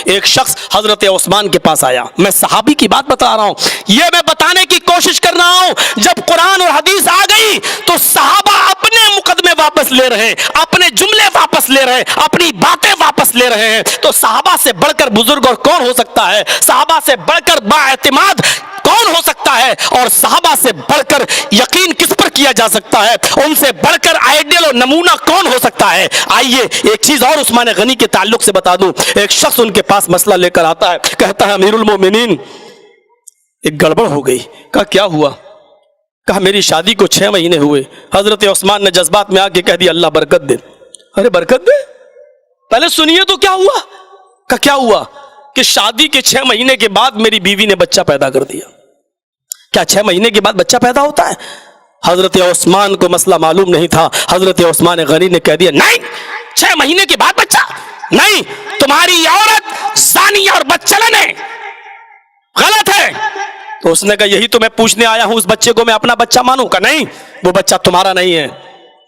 ایک شخص حضرت عثمان کے پاس آیا. میں صحابی کی بات بتا رہا ہوں, یہ میں بتانے کی کوشش کر رہا ہوں جب قرآن اور حدیث آ گئی تو صحابہ اپنے مقدمے واپس لے رہے ہیں, اپنے جملے واپس لے رہے ہیں, اپنی باتیں واپس لے رہے ہیں. تو صحابہ سے بڑھ کر بزرگ اور کون ہو سکتا ہے؟ صحابہ سے بڑھ کر بااعتماد کون ہو سکتا ہے؟ اور صحابہ سے بڑھ کر یقین کس پر کیا جا سکتا ہے؟ ان سے بڑھ کر آئیڈیل اور نمونہ کون ہو سکتا ہے؟ آئیے ایک چیز اور عثمان غنی کے تعلق سے بتا دوں. ایک شخص ان کے پاس مسئلہ لے کر آتا ہے, کہتا ہے امیر المومنین ایک گڑبڑ ہو گئی. کہا کیا ہوا؟ کہا میری شادی کو 6 مہینے ہوئے. حضرت عثمان نے جذبات میں آ کے کہہ دیا اللہ برکت دے. ارے برکت دے, پہلے سنیے تو کیا ہوا. کہا کیا ہوا؟ کہ شادی کے 6 مہینے کے بعد میری بیوی نے بچہ پیدا کر دیا. کیا 6 مہینے کے بعد بچہ پیدا ہوتا ہے؟ حضرت عثمان کو مسئلہ معلوم نہیں تھا. حضرت عثمان غنی نے کہہ دیا نہیں, 6 مہینے کے بعد بچہ نہیں, تمہاری عورت زانی اور بدچلن ہے, غلط ہے. تو اس نے کہا یہی تو میں پوچھنے آیا ہوں, اس بچے کو میں اپنا بچہ مانوں؟ کا نہیں, وہ بچہ تمہارا نہیں ہے.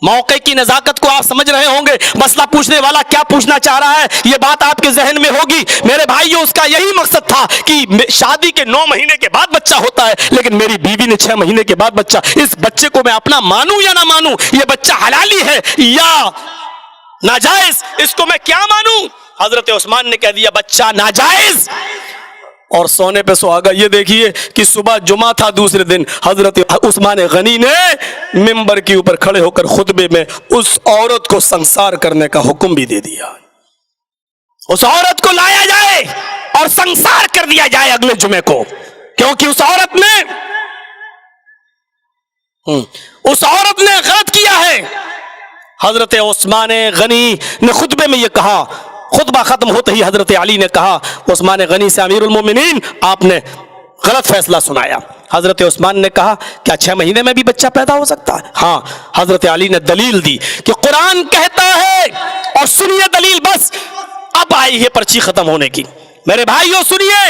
موقع کی نزاکت کو آپ سمجھ رہے ہوں گے, مسئلہ پوچھنے والا کیا پوچھنا چاہ رہا ہے یہ بات آپ کے ذہن میں ہوگی. میرے بھائیو, اس کا یہی مقصد تھا کہ شادی کے 9 مہینے کے بعد بچہ ہوتا ہے, لیکن میری بیوی نے 6 مہینے کے بعد بچہ, اس بچے کو میں اپنا مانوں یا نہ مانوں؟ یہ بچہ حلالی ہے یا ناجائز, اس کو میں کیا مانوں؟ حضرت عثمان نے کہہ دیا بچہ ناجائز, اور سونے پہ سہاگا. یہ دیکھیے کہ صبح جمعہ تھا, دوسرے دن حضرت عثمان غنی نے منبر کے اوپر کھڑے ہو کر خطبے میں اس عورت کو سنسار کرنے کا حکم بھی دے دیا. اس عورت کو لایا جائے اور سنسار کر دیا جائے اگلے جمعے کو, کیونکہ اس عورت نے غلط کیا ہے. حضرت عثمان غنی نے خطبے میں یہ کہا. خطبہ ختم ہوتے ہی حضرت علی نے کہا عثمان غنی سے امیر المومنین آپ نے غلط فیصلہ سنایا. حضرت عثمان نے کہا کیا 6 مہینے میں بھی بچہ پیدا ہو سکتا ہے؟ ہاں. حضرت علی نے دلیل دی کہ قرآن کہتا ہے, اور سنیے دلیل, بس اب آئی ہے پرچی ختم ہونے کی. میرے بھائیوں سنیے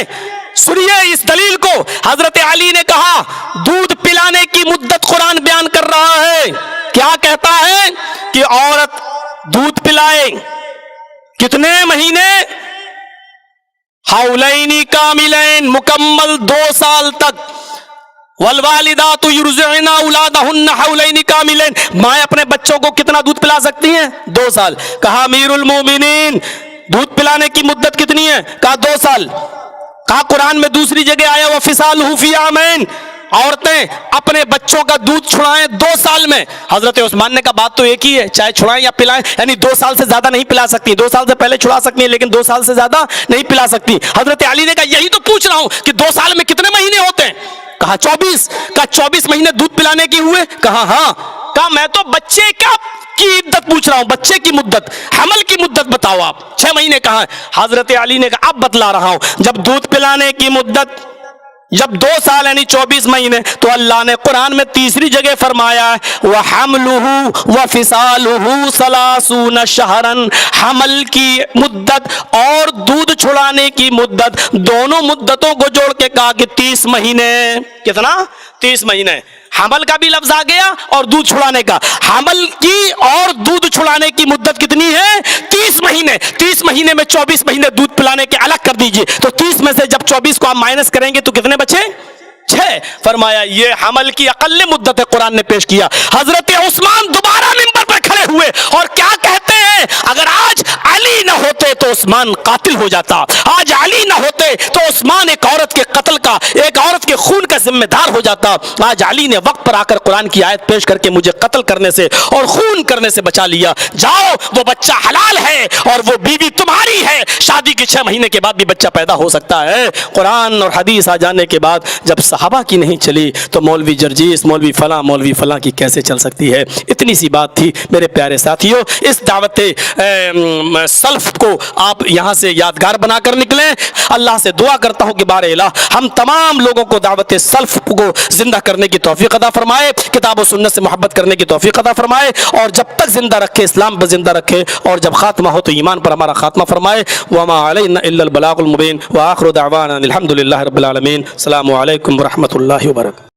اس دلیل کو. حضرت علی نے کہا دودھ پلانے کی مدت قرآن بیان کر رہا ہے. کیا کہتا ہے؟ کہ عورت دودھ پلائے کتنے مہینے؟ حولین کاملین, مکمل 2 سال تک. والوالدات یرضعن اولادہن حولین کاملین, مائیں اپنے بچوں کو کتنا دودھ پلا سکتی ہیں؟ 2 سال. کہا امیر المومنین دودھ پلانے کی مدت کتنی ہے؟ کہا 2 سال. کہا قرآن میں دوسری جگہ آیا وفصالہ فی عامین, عورتیں اپنے بچوں کا دودھ چھڑائیں 2 سال میں. حضرت عثمان نے کہا بات تو ایک ہی ہے, چاہے چھڑائیں یا پلائیں, یعنی 2 سال سے زیادہ نہیں پلا سکتی. 2 سال سے پہلے چھڑا سکتی ہیں لیکن 2 سال سے زیادہ نہیں پلا سکتی. حضرت علی نے کہا یہی تو پوچھ رہا ہوں کہ 2 سال میں کتنے مہینے ہوتے ہیں؟ کہا 24. کہا 24 مہینے دودھ پلانے کی ہوئے؟ کہا ہاں. کہا میں تو بچے کی عدت پوچھ رہا ہوں, بچے کی مدت, حمل کی مدت بتاؤ آپ, 6 مہینے کہاں ہے؟ حضرت علی نے کہا اب بتلا رہا ہوں. جب دودھ پلانے کی مدت جب 2 سال یعنی 24 مہینے, تو اللہ نے قرآن میں تیسری جگہ فرمایا ہے وَحَمْلُهُ وَفِصَالُهُ 30 شَهْرًا, حمل کی مدت اور دودھ چھڑانے کی مدت, دونوں مدتوں کو جوڑ کے کہا کہ 30 مہینے. کتنا؟ 30 مہینے. حمل کا بھی لفظ آ گیا اور دودھ چھڑانے کا. حمل کی اور دودھ چھڑانے کی مدت کتنی ہے؟ 30 مہینے. 30 مہینے میں 24 مہینے دودھ پلانے کے الگ کر دیجئے, تو 30 میں سے جب 24 کو آپ مائنس کریں گے تو کتنے بچے؟ 6. فرمایا یہ حمل کی اقل مدت قرآن نے پیش کیا. حضرت عثمان دوبارہ منبر پر کھڑے ہوئے اور کیا کہتے ہیں؟ اگر آج علی نہ ہوتے تو عثمان قاتل ہو جاتا, آج علی نہ ہوتے تو عثمان ایک عورت کے قتل کا, ایک عورت کے خون کا ذمہ دار ہو جاتا. آج علی نے وقت پر آ کر قرآن کی آیت پیش کر کے مجھے قتل کرنے سے اور خون کرنے سے بچا لیا. جاؤ, وہ بچہ حلال ہے اور وہ بیوی تمہاری ہے. شادی کے 6 مہینے کے بعد بھی بچہ پیدا ہو سکتا ہے. قرآن اور حدیث آ جانے کے بعد جب صحابہ کی نہیں چلی تو مولوی جرجیس, مولوی فلاں کی کیسے چل سکتی ہے؟ اتنی سی بات تھی میرے پیارے ساتھیوں. اس دعوت سلف کو آپ یہاں سے یادگار بنا کر نکلیں. اللہ سے دعا کرتا ہوں کہ بار الہ ہم تمام لوگوں کو دعوت سلف کو زندہ کرنے کی توفیق عطا فرمائے, کتاب و سنت سے محبت کرنے کی توفیق عطا فرمائے, اور جب تک زندہ رکھے اسلام پر زندہ رکھے, اور جب خاتمہ ہو تو ایمان پر ہمارا خاتمہ فرمائے. وما علینا الا البلاغ المبین, وآخر دعوانا الحمد للہ رب العالمین. السلام علیکم ورحمۃ اللہ وبرکاتہ.